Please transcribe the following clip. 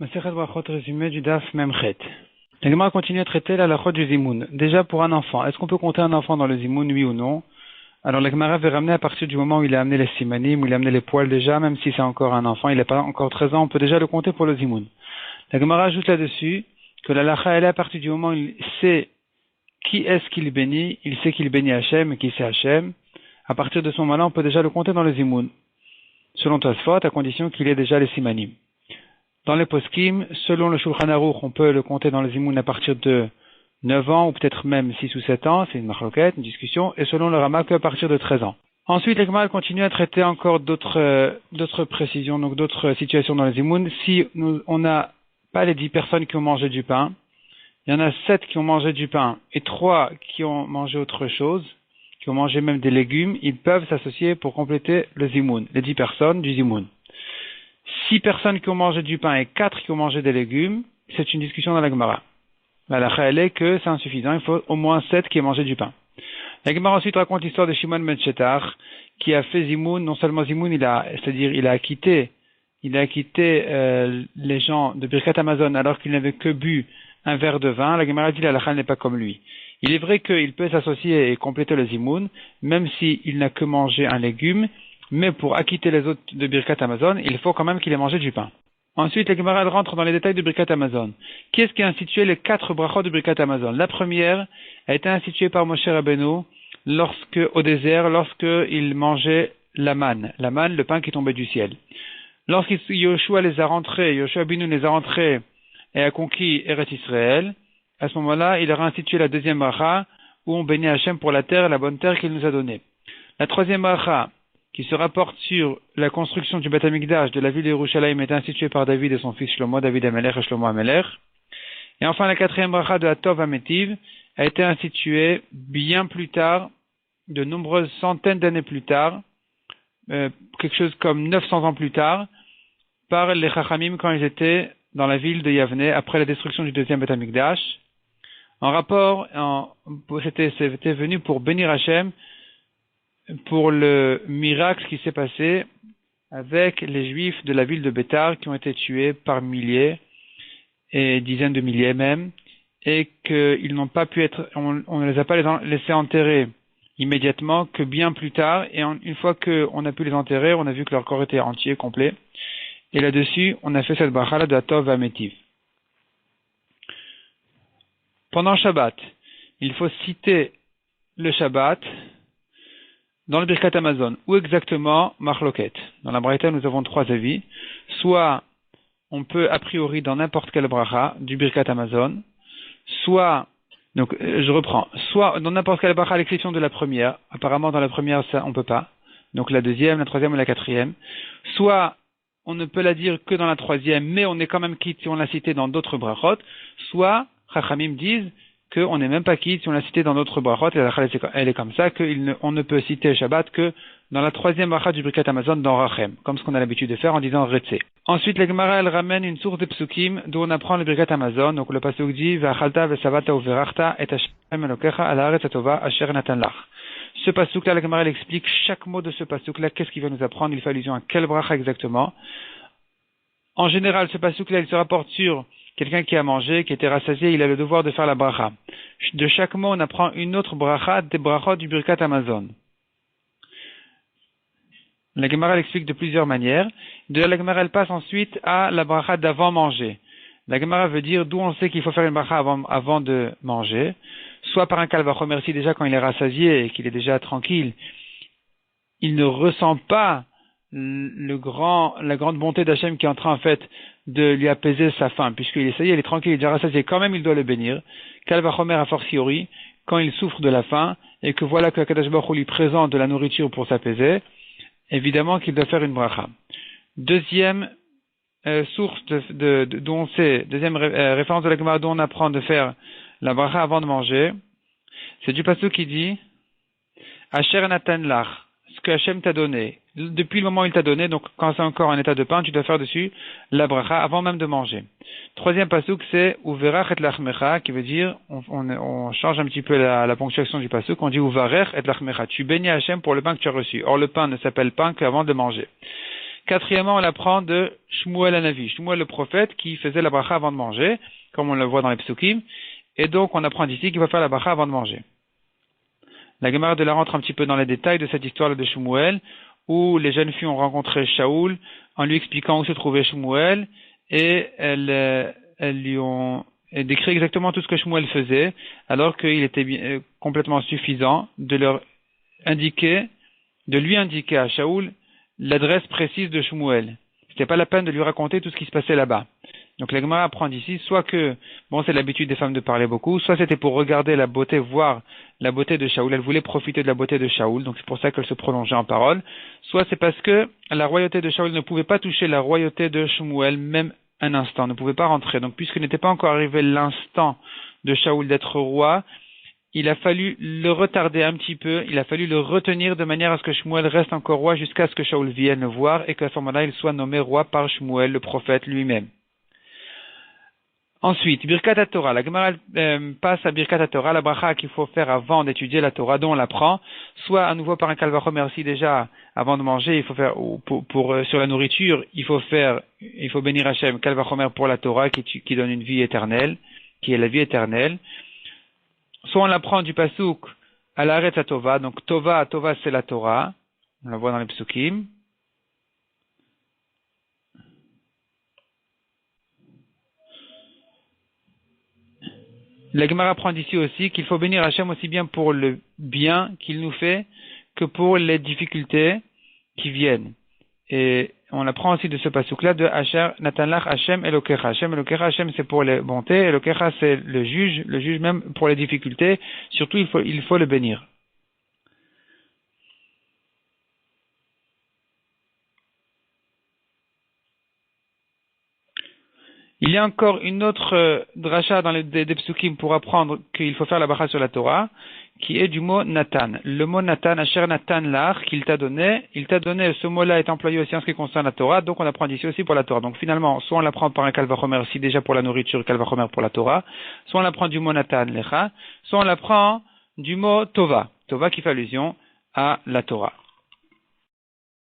Masechet Brachot résumé du Daf Memchet. La Gemara continue à traiter la halachot du Zimoun. Déjà pour un enfant, est-ce qu'on peut compter un enfant dans le Zimoun, oui ou non? Alors la Gemara va ramener à partir du moment où il a amené les simanim, où il a amené les poils déjà, même si c'est encore un enfant, il n'a pas encore 13 ans, on peut déjà le compter pour le Zimoun. La Gemara ajoute là-dessus que la halacha elle est à partir du moment où il sait qui est-ce qu'il bénit, il sait qu'il bénit Hachem et qui c'est Hachem. À partir de ce moment-là, on peut déjà le compter dans le Zimoun. Selon Tosfot, à condition qu'il ait déjà les simanim. Dans les poskim, selon le Shulchan Aruch, on peut le compter dans le Zimoun à partir de 9 ans, ou peut-être même 6 ou 7 ans, c'est une machloket, une discussion, et selon le Rama, qu'à partir de 13 ans. Ensuite, la Gemara continue à traiter encore d'autres précisions, donc d'autres situations dans le Zimoun. Si on n'a pas les 10 personnes qui ont mangé du pain, il y en a 7 qui ont mangé du pain et 3 qui ont mangé autre chose, qui ont mangé même des légumes, ils peuvent s'associer pour compléter le Zimoun, les 10 personnes du Zimoun. 6 personnes qui ont mangé du pain et 4 qui ont mangé des légumes, c'est une discussion dans la Gemara. La halakha elle est que c'est insuffisant, il faut au moins 7 qui aient mangé du pain. La Gemara ensuite raconte l'histoire de Shimon ben Shetar, qui a fait Zimoun, non seulement Zimoun, il a acquitté les gens de Birkat Hamazon alors qu'il n'avait que bu un verre de vin. La Gemara dit la halakha n'est pas comme lui. Il est vrai qu'il peut s'associer et compléter le Zimoun, même s'il n'a que mangé un légume, mais pour acquitter les autres de Birkat Hamazon, il faut quand même qu'il ait mangé du pain. Ensuite, la Gemara rentre dans les détails de Birkat Hamazon. Qui est-ce qui a institué les 4 brachot de Birkat Hamazon? La première a été instituée par Moshe Rabbeinu au désert, lorsqu'il mangeait la manne, le pain qui tombait du ciel. Lorsque Yoshua Binu les a rentrés et a conquis Eretz Israël, à ce moment-là, il a institué la deuxième bracha, où on bénit Hachem pour la terre, la bonne terre qu'il nous a donnée. La troisième bracha, qui se rapporte sur la construction du Beth Amikdash de la ville de Yerushalayim, est instituée par David et son fils Shlomo, David Amelech et Shlomo Amelech. Et enfin, la quatrième bracha de Hatov Ametiv a été instituée bien plus tard, de nombreuses centaines d'années plus tard, quelque chose comme 900 ans plus tard, par les Chachamim quand ils étaient dans la ville de Yavne, après la destruction du deuxième Beth Amikdash. C'était venu pour bénir Hachem, pour le miracle qui s'est passé avec les Juifs de la ville de Bétar qui ont été tués par milliers et dizaines de milliers même, et qu'ils n'ont pas pu être, on ne les a pas laissés enterrer immédiatement que bien plus tard, et une fois qu'on a pu les enterrer, on a vu que leur corps était entier, complet, et là-dessus, on a fait cette bracha de Hatov Ametiv. Pendant Shabbat, il faut citer le Shabbat dans le Birkat Hamazon. Où exactement? Machloket. Dans la Braïta, nous avons 3 avis. Soit on peut a priori dans n'importe quelle bracha du Birkat Hamazon, soit dans n'importe quelle bracha à l'exception de la première. Apparemment dans la première ça on peut pas. Donc la deuxième, la troisième ou la quatrième. Soit on ne peut la dire que dans la troisième, mais on est quand même quitte si on l'a cité dans d'autres brachot. Soit Chachamim disent qu'on n'est même pas quitte si on l'a cité dans d'autres brachot, et elle est comme ça, qu'on ne peut citer Shabbat que dans la troisième bracha du Birkat Hamazon dans Rachem, comme ce qu'on a l'habitude de faire en disant Retse. Ensuite, la Gemara, elle ramène une source de psukim d'où on apprend le Birkat Hamazon. Donc le pasuk dit V'achalta v'savata uverachta et Hashem Elokecha al haaretz hatova asher natan lach. Ce pasuk-là, la Gemara, elle explique chaque mot de ce pasuk-là, qu'est-ce qu'il va nous apprendre, il fait allusion à quelle bracha exactement. En général, ce pasuk-là, il se rapporte sur quelqu'un qui a mangé, qui était rassasié, il a le devoir de faire la bracha. De chaque mot, on apprend une autre bracha, des brachot du Birkat Hamazon. La Gemara l'explique de plusieurs manières. De la Gemara, elle passe ensuite à la bracha d'avant manger. La Gemara veut dire d'où on sait qu'il faut faire une bracha avant de manger. Soit par un kalvachomer, si déjà quand il est rassasié et qu'il est déjà tranquille, il ne ressent pas la grande bonté d'Hachem qui est en train en fait de lui apaiser sa faim, puisqu'il est il est tranquille, il est déjà rassasié, quand même il doit le bénir. Kalvachomer a fortiori, quand il souffre de la faim, et que voilà que Kadosh Baruch Hu lui présente de la nourriture pour s'apaiser, évidemment qu'il doit faire une bracha. Deuxième source d'où on sait, deuxième référence de la Gemara d'où on apprend de faire la bracha avant de manger, c'est du pasuk qui dit Asher natan lach, ce que Hachem t'a donné. Depuis le moment où il t'a donné, donc quand c'est encore un état de pain, tu dois faire dessus la bracha avant même de manger. Troisième pasuk, c'est Uverach et lachmecha, qui veut dire, on change un petit peu la ponctuation du pasuk, on dit Uvarech et lachmecha. Tu bénis Hachem pour le pain que tu as reçu. Or le pain ne s'appelle pain qu'avant de manger. Quatrièmement, on l'apprend de Shmuel Hanavi, Shmuel le prophète qui faisait la bracha avant de manger, comme on le voit dans les psukim. Et donc, on apprend d'ici qu'il va faire la bracha avant de manger. La Gemara de la rentre un petit peu dans les détails de cette histoire de Shmuel, où les jeunes filles ont rencontré Shaoul en lui expliquant où se trouvait Shmuel, et elles lui ont décrit exactement tout ce que Shmuel faisait, alors qu'il était complètement suffisant de lui indiquer à Shaoul l'adresse précise de Shmuel. C'était pas la peine de lui raconter tout ce qui se passait là-bas. Donc la Gemara apprend d'ici, soit que, c'est l'habitude des femmes de parler beaucoup, soit c'était pour regarder la beauté, voir la beauté de Shaoul, elle voulait profiter de la beauté de Shaoul, donc c'est pour ça qu'elle se prolongeait en parole, soit c'est parce que la royauté de Shaoul ne pouvait pas toucher la royauté de Shmuel, même un instant, ne pouvait pas rentrer. Donc puisque n'était pas encore arrivé l'instant de Shaoul d'être roi, il a fallu le retarder un petit peu, il a fallu le retenir de manière à ce que Shmuel reste encore roi jusqu'à ce que Shaoul vienne le voir et qu'à ce moment-là il soit nommé roi par Shmuel, le prophète lui-même. Ensuite, Birkat Torah. La Gemara passe à Birkat Torah, la bracha qu'il faut faire avant d'étudier la Torah, dont on l'apprend, soit à nouveau par un Kal Vachomer, si déjà avant de manger, il faut faire sur la nourriture, il faut bénir Hachem Kal Vachomer pour la Torah qui donne une vie éternelle, qui est la vie éternelle. Soit on l'apprend du pasuk à l'Aretz Tova, donc Tova c'est la Torah, on la voit dans les psukim. La Gemara apprend d'ici aussi qu'il faut bénir Hachem aussi bien pour le bien qu'il nous fait que pour les difficultés qui viennent. Et on apprend aussi de ce pasuk-là de Asher Natanlach Hachem Elokecha. Hachem Elokecha, Hachem c'est pour les bontés, Elokecha c'est le juge même pour les difficultés. Surtout il faut le bénir. Il y a encore une autre dracha dans des psukim pour apprendre qu'il faut faire la bracha sur la Torah, qui est du mot Nathan. Le mot Nathan, Asher Nathan Lach, qu'il t'a donné, ce mot-là est employé aussi en ce qui concerne la Torah, donc on apprend d'ici aussi pour la Torah. Donc finalement, soit on l'apprend par un Kal Vachomer, si déjà pour la nourriture, Kal Vachomer pour la Torah, soit on l'apprend du mot Nathan Lecha, soit on l'apprend du mot Tova qui fait allusion à la Torah.